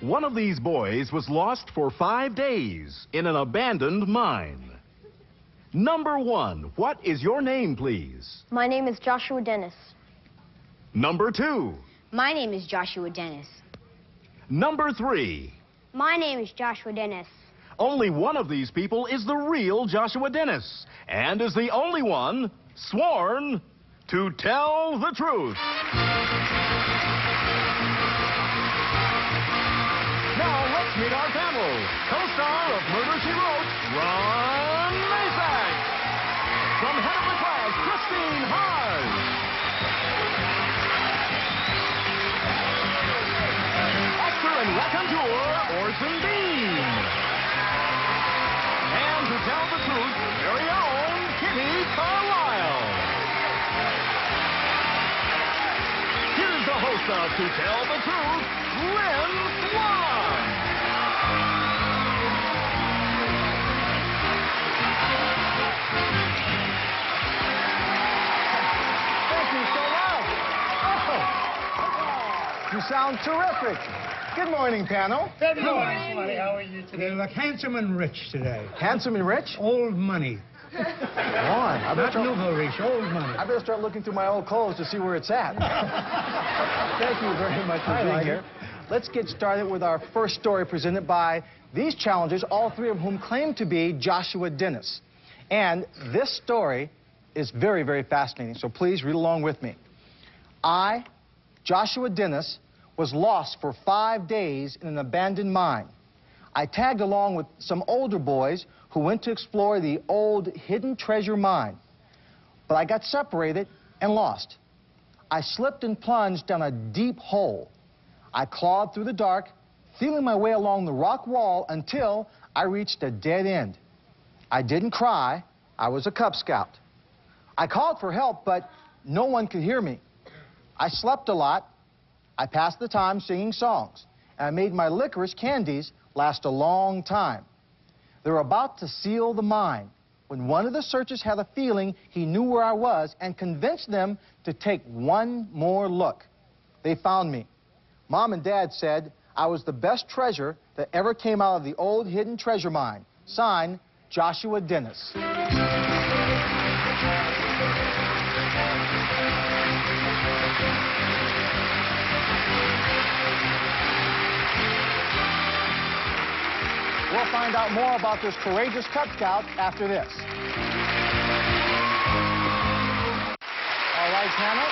One of these boys was lost for 5 days in an abandoned mine. Number 1, what is your name, please? My name is Joshua Dennis. Number 2. My name is Joshua Dennis. Number 3. My name is Joshua Dennis. Only one of these people is the real Joshua Dennis, and is the only one sworn to tell the truth. Now let's meet our panel. Co-star of Murder, She Wrote, Ron Masak. From head of the class, Christine Hahn. Actor and raconteur, Orson Bean. And to tell the truth, very own Kitty Carlisle. Here's the host of To Tell the Truth, Lynn Swan. Thank you so much. Oh, you sound terrific. Good morning, panel. Good morning, Smarty. How are you today? You look handsome and rich today. Handsome and rich? Old money. Go on. Not nouveau riche, old money. I better start looking through my old clothes to see where it's at. Thank you very much for being here. Let's get started with our first story presented by these challengers, all three of whom claim to be Joshua Dennis. And this story is very, very fascinating, so please read along with me. I, Joshua Dennis, was lost for 5 days in an abandoned mine. I tagged along with some older boys who went to explore the old hidden treasure mine. But I got separated and lost. I slipped and plunged down a deep hole. I clawed through the dark, feeling my way along the rock wall until I reached a dead end. I didn't cry. I was a Cub Scout. I called for help, but no one could hear me. I slept a lot. I passed the time singing songs, and I made my licorice candies last a long time. They were about to seal the mine when one of the searchers had a feeling he knew where I was and convinced them to take one more look. They found me. Mom and Dad said I was the best treasure that ever came out of the old hidden treasure mine. Signed, Joshua Dennis. We'll find out more about this courageous Cub Scout after this. All right, panel.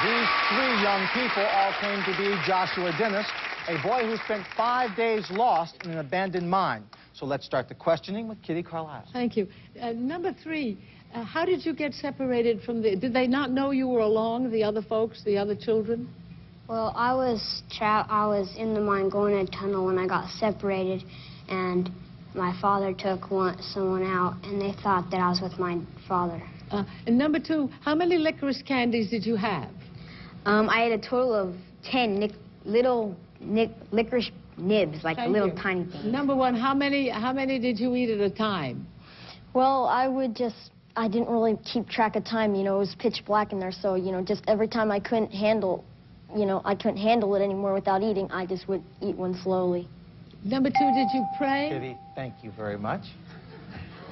These three young people all claim to be Joshua Dennis, a boy who spent 5 days lost in an abandoned mine. So let's start the questioning with Kitty Carlisle. Thank you. Number 3, how did you get separated from the... Did they not know you were along, the other folks, the other children? Well, I was in the mine going in a tunnel when I got separated, and my father took someone out, and they thought that I was with my father. And number 2, how many licorice candies did you have? I had a total of 10 little licorice nibs, like little tiny things. Number 1, how many did you eat at a time? Well, I didn't really keep track of time. You know, it was pitch black in there, so, you know, just every time I couldn't handle it anymore without eating, I just would eat one slowly. Number 2, did you pray? Kitty, thank you very much.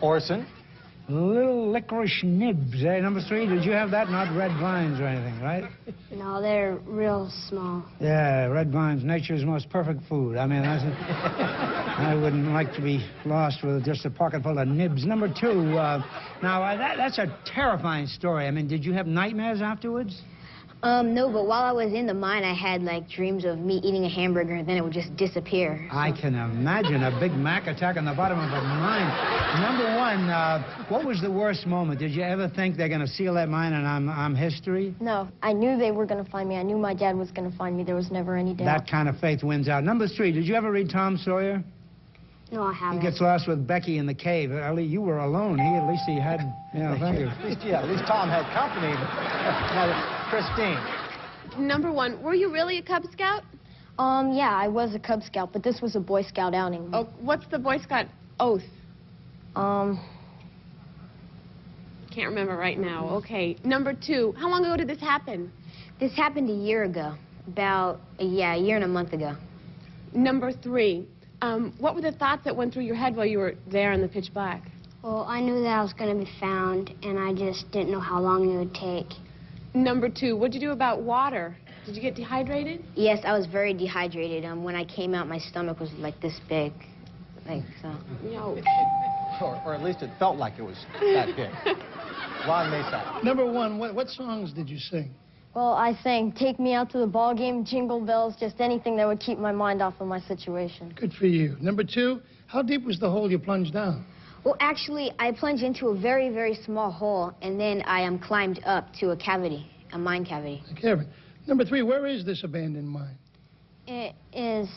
Orson? Little licorice nibs, eh? Number 3, did you have that? Not red vines or anything, right? No, they're real small. Yeah, red vines, nature's most perfect food. I mean, I wouldn't like to be lost with just a pocket full of nibs. Number 2, that's a terrifying story. I mean, did you have nightmares afterwards? No, but while I was in the mine, I had, like, dreams of me eating a hamburger, and then it would just disappear. I can imagine a Big Mac attack on the bottom of a mine. Number 1, what was the worst moment? Did you ever think they're going to seal that mine and I'm history? No, I knew they were going to find me. I knew my dad was going to find me. There was never any doubt. That kind of faith wins out. Number 3, did you ever read Tom Sawyer? No, I haven't. He gets lost with Becky in the cave. You were alone. At least he had... Yeah, thank you. At least Tom had company. Christine. Number 1, were you really a Cub Scout? Yeah, I was a Cub Scout, but this was a Boy Scout outing. Oh, what's the Boy Scout oath? Can't remember right now. Okay. Number 2, how long ago did this happen? This happened a year ago. About, a year and a month ago. Number 3, what were the thoughts that went through your head while you were there in the pitch black? Well, I knew that I was going to be found, and I just didn't know how long it would take. Number 2, what'd you do about water? Did you get dehydrated? Yes, I was very dehydrated. When I came out, my stomach was like this big. Like so. No. Or at least it felt like it was that big. Ron Masak. Number 1, what songs did you sing? Well, I sang Take Me Out to the Ball Game, Jingle Bells, just anything that would keep my mind off of my situation. Good for you. Number 2, how deep was the hole you plunged down? Well, actually, I plunged into a very, very small hole, and then I climbed up to a cavity, a mine cavity. Kevin. Number 3, where is this abandoned mine? It is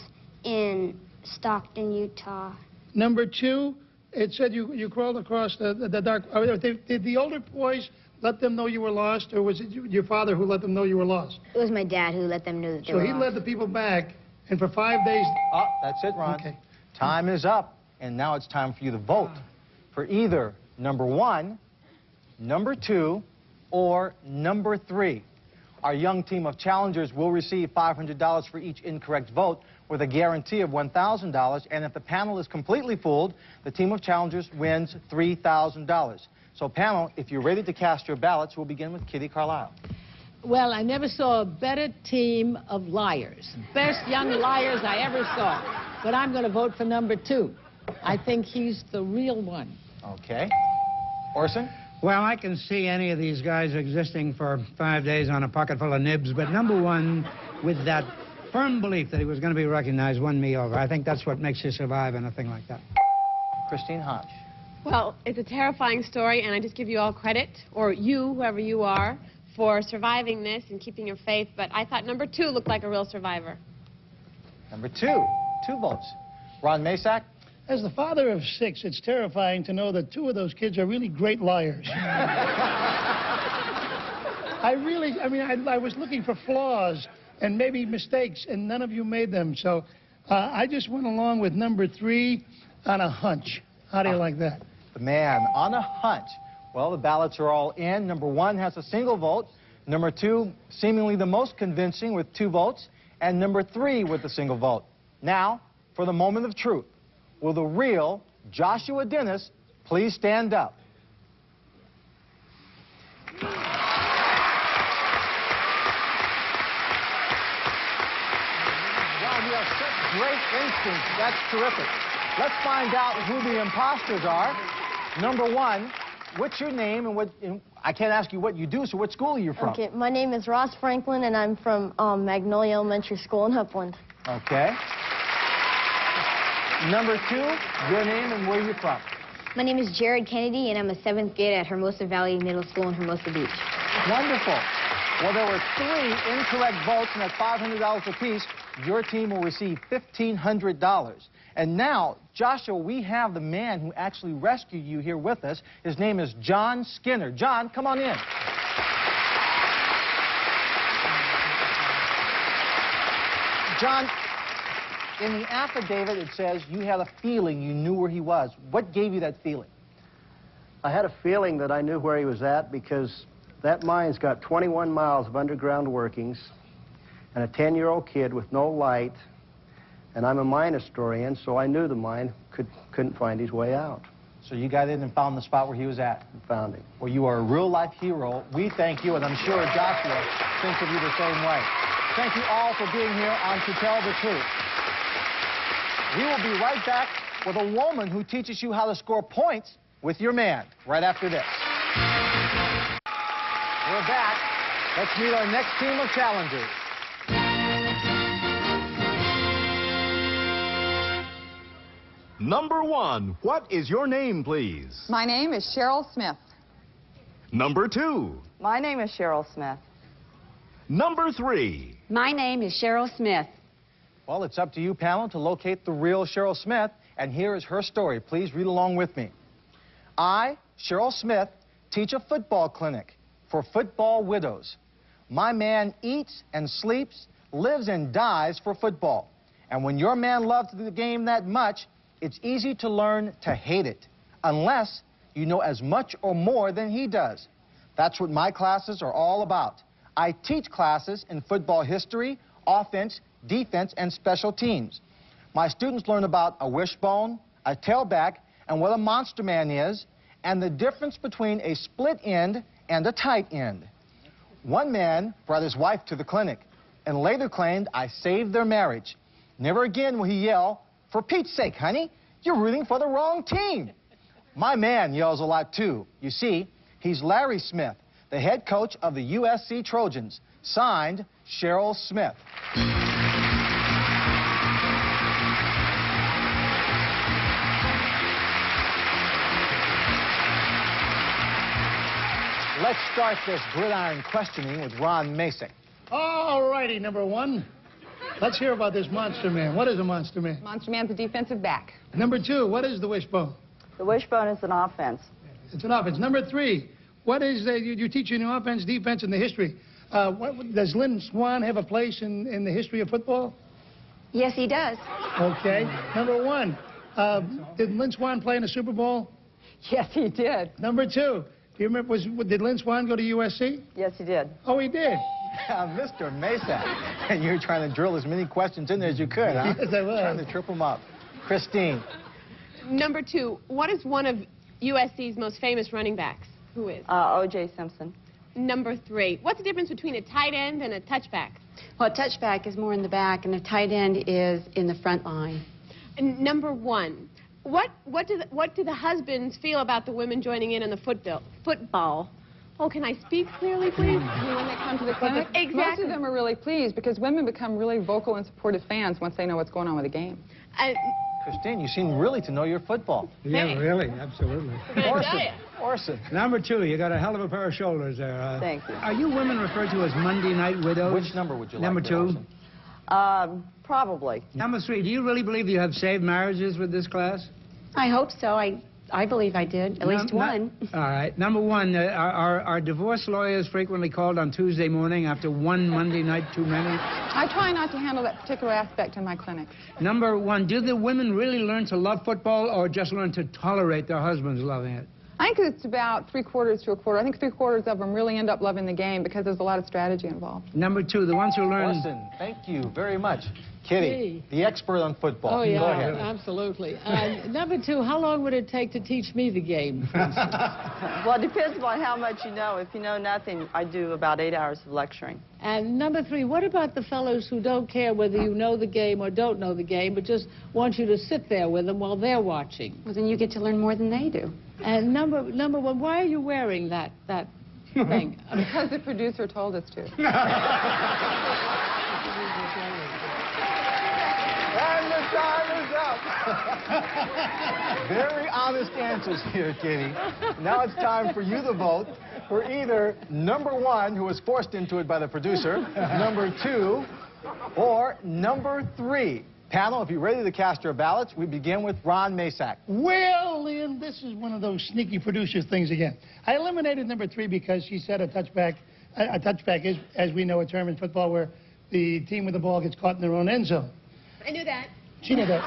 in Stockton, Utah. Number 2, it said you crawled across the dark. Did the older boys let them know you were lost, or was it your father who let them know you were lost? It was my dad who let them know that they were So he lost. led the people back, and for 5 days... Oh, that's it, Ron. Okay. Time is up, and now it's time for you to vote for either number 1, number 2, or number 3. Our young team of challengers will receive $500 for each incorrect vote with a guarantee of $1,000, and if the panel is completely fooled, the team of challengers wins $3,000. So, panel, if you're ready to cast your ballots, we'll begin with Kitty Carlisle. Well, I never saw a better team of liars. Best young liars I ever saw. But I'm going to vote for number 2. I think he's the real one. Okay. Orson? Well, I can see any of these guys existing for 5 days on a pocket full of nibs, but number 1, with that firm belief that he was going to be recognized, won me over. I think that's what makes you survive in a thing like that. Christine Hodge. Well, it's a terrifying story, and I just give you all credit, or you, whoever you are, for surviving this and keeping your faith, but I thought number 2 looked like a real survivor. Number 2, 2 votes. Ron Masak? As the father of 6, it's terrifying to know that 2 of those kids are really great liars. I was looking for flaws and maybe mistakes, and none of you made them. So I just went along with number 3 on a hunch. How do you like that? The man on a hunch. Well, the ballots are all in. Number 1 has a single vote. Number 2, seemingly the most convincing with 2 votes. And number 3 with a single vote. Now, for the moment of truth. Will the real Joshua Dennis please stand up? Wow, you have such great instincts. That's terrific. Let's find out who the imposters are. Number 1, what's your name and what... I can't ask you what you do, so what school are you from? Okay, my name is Ross Franklin, and I'm from Magnolia Elementary School in Upland. Okay. Number 2, your name and where you're from. My name is Jared Kennedy, and I'm a 7th grader at Hermosa Valley Middle School in Hermosa Beach. Wonderful. Well, there were 3 incorrect votes, and at $500 apiece, your team will receive $1,500. And now, Joshua, we have the man who actually rescued you here with us. His name is John Skinner. John, come on in. John, in the affidavit, it says you had a feeling you knew where he was. What gave you that feeling? I had a feeling that I knew where he was at because that mine's got 21 miles of underground workings and a 10-year-old kid with no light, and I'm a mine historian, so I knew the mine couldn't find his way out. So you got in and found the spot where he was at? Found him. Well, you are a real-life hero. We thank you, and I'm sure Joshua thinks of you the same way. Thank you all for being here on To Tell the Truth. We will be right back with a woman who teaches you how to score points with your man right after this. We're back. Let's meet our next team of challengers. Number 1, what is your name, please? My name is Cheryl Smith. Number 2. My name is Cheryl Smith. Number 3. My name is Cheryl Smith. Well, it's up to you, panel, to locate the real Cheryl Smith, and here is her story. Please read along with me. I, Cheryl Smith, teach a football clinic for football widows. My man eats and sleeps, lives and dies for football. And when your man loves the game that much, it's easy to learn to hate it, unless you know as much or more than he does. That's what my classes are all about. I teach classes in football history, offense, defense, and special teams. My students learn about a wishbone, a tailback, and what a monster man is, and the difference between a split end and a tight end. One man brought his wife to the clinic and later claimed I saved their marriage. Never again will he yell, "For Pete's sake, honey, you're rooting for the wrong team." My man yells a lot, too. You see, he's Larry Smith, the head coach of the USC Trojans. Signed, Cheryl Smith. Let's start this gridiron questioning with Ron Masek. All righty, number one. Let's hear about this monster man. What is a monster man? Monster man's a defensive back. Number two, what is the wishbone? The wishbone is an offense. It's an offense. Number three, what is you're teaching the offense, defense, and the history. Does Lynn Swann have a place in the history of football? Yes, he does. Okay. Number one, did Lynn Swann play in the Super Bowl? Yes, he did. Number two, do you remember, did Lynn Swann go to USC? Yes, he did. Oh, he did. Mr. Masek, and you're trying to drill as many questions in there as you could, huh? Yes, I was. Trying to trip them up. Christine. Number two, what is one of USC's most famous running backs? Who is? O.J. Simpson. Number three, what's the difference between a tight end and a touchback? Well, a touchback is more in the back, and a tight end is in the front line. And number one, what do the husbands feel about the women joining in on the football? Oh, can I speak clearly, please? When they come to the clinic, Exactly. most of them are really pleased because women become really vocal and supportive fans once they know what's going on with the game. Christine, you seem really to know your football. Yeah, really, absolutely. Orson. Number two, you got a hell of a pair of shoulders there. Thank you. Are you women referred to as Monday night widows? Which number would you Number like? two. Probably. Number three, do you really believe you have saved marriages with this class? I hope so. I believe I did. At least one. All right. Number one, are divorce lawyers frequently called on Tuesday morning after one Monday night too many? I try not to handle that particular aspect in my clinic. Number one, do the women really learn to love football or just learn to tolerate their husbands loving it? I think it's about 3/4 to a quarter. I think 3/4 of them really end up loving the game because there's a lot of strategy involved. Number two, the ones who learn... Orson, thank you very much. Kitty, the expert on football. Oh, yeah, Go ahead. absolutely. Number two, how long would it take to teach me the game, for instance? Well, it depends upon how much you know. If you know nothing, I do about 8 hours of lecturing. And number three, what about the fellows who don't care whether you know the game or don't know the game, but just want you to sit there with them while they're watching? Well, then you get to learn more than they do. And number one, why are you wearing that thing? Because the producer told us to. And the time is up. Very honest answers here, Kitty. Now it's time for you to vote for either number one, who was forced into it by the producer, number two, or number three. Panel, if you're ready to cast your ballots, we begin with Ron Masek. Well, Lynn, this is one of those sneaky producer things again. I eliminated number three because she said a touchback is, as we know, a term in football where the team with the ball gets caught in their own end zone. I knew that. She knew that.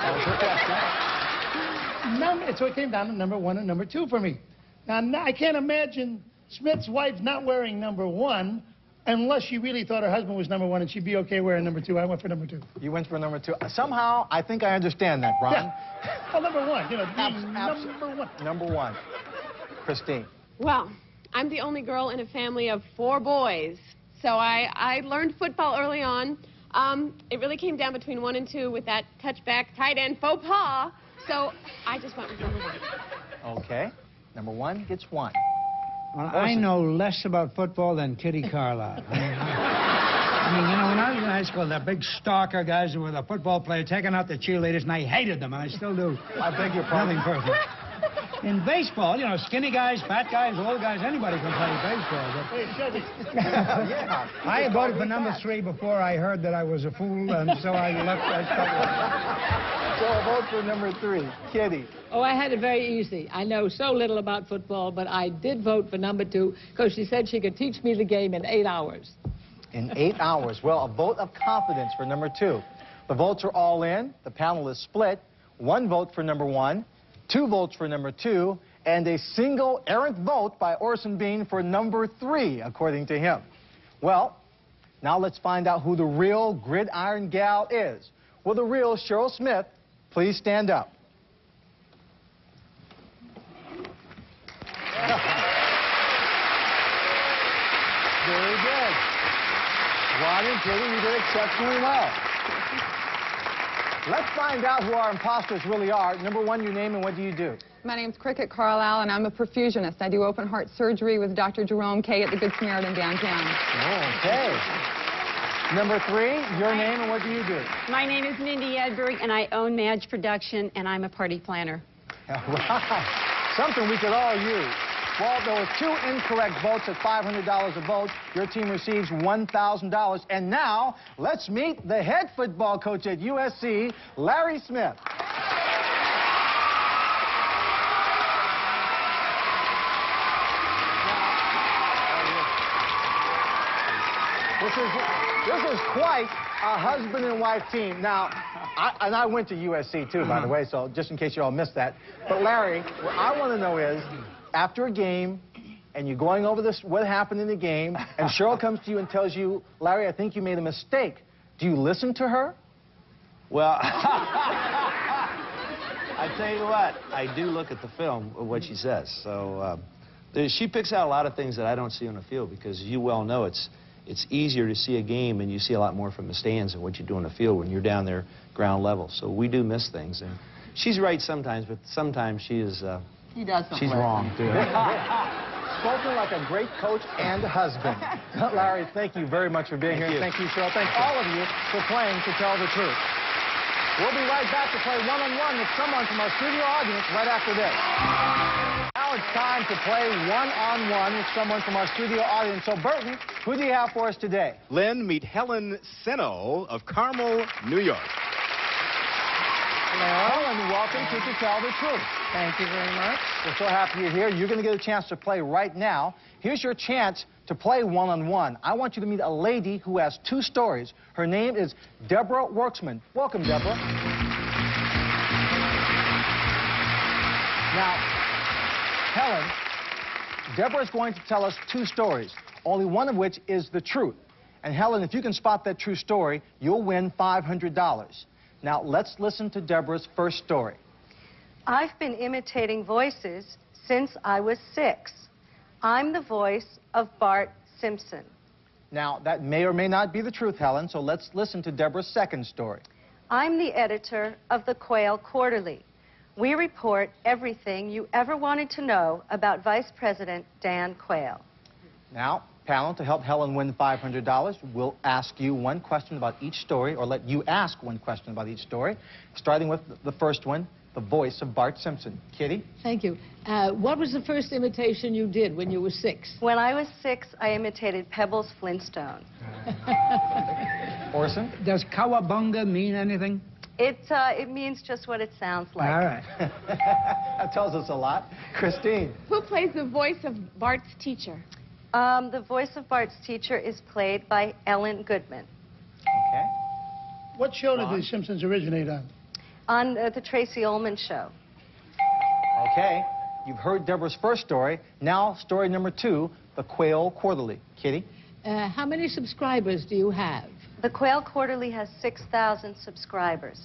So it came down to number one and number two for me. Now, I can't imagine Smith's wife not wearing number one unless she really thought her husband was number one and she'd be okay wearing number two. I went for number two. You went for number two. Somehow, I think I understand that, Ron. Yeah. Well, number one, you know, number one. Number one. Christine. Well, I'm the only girl in a family of 4 boys, so I learned football early on. It really came down between 1 and 2 with that touchback, tight end, faux pas, so I just went with number one. Okay. Number one gets one. Well, I know less about football than Kitty Carlisle. I mean, you know, when I was in high school, the big stalker guys who were the football players taking out the cheerleaders, and I hated them, and I still do. I beg your pardon. Nothing personal. In baseball, you know, skinny guys, fat guys, old guys, anybody can play baseball. But... Yeah. I voted for number three before I heard that I was a fool, and so I left. So a vote for number three. Kitty. Oh, I had it very easy. I know so little about football, but I did vote for number two because she said she could teach me the game in 8 hours. In 8 hours. Well, a vote of confidence for number two. The votes are all in. The panel is split. 1 vote for number one, 2 votes for number two, and a single errant vote by Orson Bean for number three, according to him. Well, now let's find out who the real gridiron gal is. will the real Cheryl Smith please stand up? Very good. Ron and Katie, you did exceptionally well. Let's find out who our imposters really are. Number one, your name and what do you do? My name's Cricket Carlisle, and I'm a perfusionist. I do open heart surgery with Dr. Jerome K. at the Good Samaritan downtown. Okay. Number three, your name and what do you do? My name is Mindy Edberg, and I own Madge Production, and I'm a party planner. Wow. Something we could all use. Well, there were 2 incorrect votes at $500 a vote. Your team receives $1,000. And now, let's meet the head football coach at USC, Larry Smith. This is quite a husband and wife team. Now, I went to USC too, by the way, so just in case you all missed that. But Larry, what I want to know is, after a game, and you're going over this, what happened in the game, and Cheryl comes to you and tells you, Larry, I think you made a mistake. Do you listen to her? Well, I tell you what, I do look at the film of what she says. So she picks out a lot of things that I don't see on the field because, you well know, it's easier to see a game and you see a lot more from the stands than what you do on the field when you're down there ground level. So we do miss things. And she's right sometimes, but sometimes she is... she's wrong, too. Spoken like a great coach and husband. Larry, thank you very much for being here. Thank you, Cheryl. Thank all of you for playing To Tell the Truth. We'll be right back to play one-on-one with someone from our studio audience right after this. Now it's time to play one-on-one with someone from our studio audience. So, Burton, who do you have for us today? Lynn, meet Helen Seno of Carmel, New York. Hello, and welcome to Tell the Truth. Thank you very much. We're so happy you're here. You're going to get a chance to play right now. Here's your chance to play one-on-one. I want you to meet a lady who has 2 stories. Her name is Deborah Worksman. Welcome, Deborah. Now, Helen, Deborah is going to tell us 2 stories, only one of which is the truth. And Helen, if you can spot that true story, you'll win $500. Now, let's listen to Deborah's first story. I've been imitating voices since I was 6. I'm the voice of Bart Simpson. Now, that may or may not be the truth, Helen, so let's listen to Deborah's second story. I'm the editor of the Quail Quarterly. We report everything you ever wanted to know about Vice President Dan Quayle. Now, panel, to help Helen win $500, we'll ask you one question about each story, or let you ask one question about each story, starting with the first one, the voice of Bart Simpson. Kitty? Thank you. What was the first imitation you did when you were 6? When I was 6, I imitated Pebbles Flintstone. Orson? Does cowabunga mean anything? It means just what it sounds like. All right. That tells us a lot. Christine? Who plays the voice of Bart's teacher? The voice of Bart's teacher is played by Ellen Goodman. Okay. What show did The Simpsons originate on? On the Tracy Ullman Show. Okay. You've heard Deborah's first story. Now, story number 2, the Quail Quarterly. Kitty? How many subscribers do you have? The Quail Quarterly has 6,000 subscribers.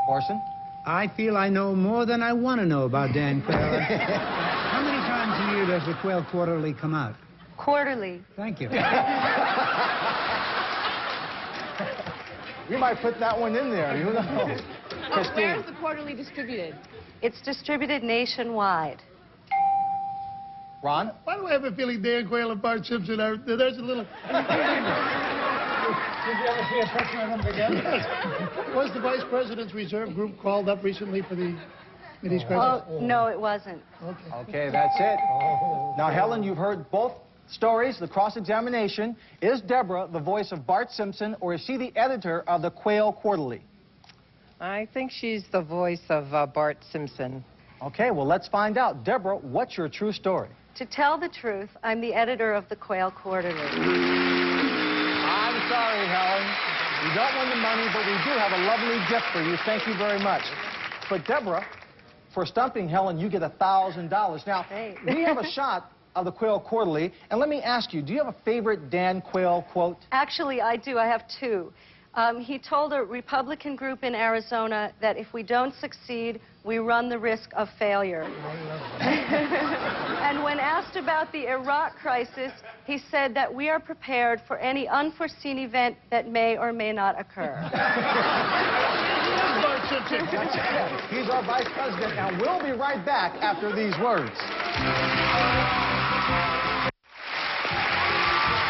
Orson? I feel I know more than I want to know about Dan Quayle. How many times a year does the Quail Quarterly come out? Quarterly. Thank you. You might put that one in there. Who knows? Christine? Where is the quarterly distributed? It's distributed nationwide. Ron? Why do I have a feeling Dan Quayle and Bart Simpson are... There's a little... Did you ever see a picture of them together? Was the Vice President's Reserve Group called up recently for the Mideast crisis? Oh, no, it wasn't. Okay, that's it. Now, Helen, you've heard both stories, the cross-examination. Is Deborah the voice of Bart Simpson, or is she the editor of the Quail Quarterly? I think she's the voice of Bart Simpson. Okay, well, let's find out. Deborah, what's your true story? To tell the truth, I'm the editor of the Quail Quarterly. I'm sorry, Helen. You don't win the money, but we do have a lovely gift for you. Thank you very much. But, Deborah, for stumping Helen, you get $1,000. Now, we have a shot of the Quail Quarterly, and let me ask you, do you have a favorite Dan Quayle quote? Actually, I do. I have 2. He told a Republican group in Arizona that if we don't succeed, we run the risk of failure. And when asked about the Iraq crisis, he said that we are prepared for any unforeseen event that may or may not occur. He's our vice president, and we'll be right back after these words.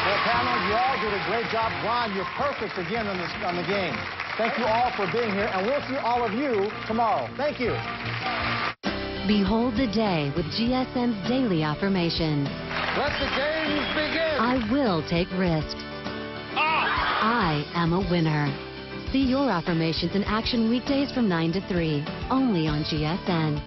Well, panel, you all did a great job. Ron, you're perfect again on the game. Thank you all for being here, and we'll see all of you tomorrow. Thank you. Behold the day with GSM's daily affirmations. Let the games begin. I will take risks. I am a winner. See your affirmations in action weekdays from 9 to 3, only on GSN.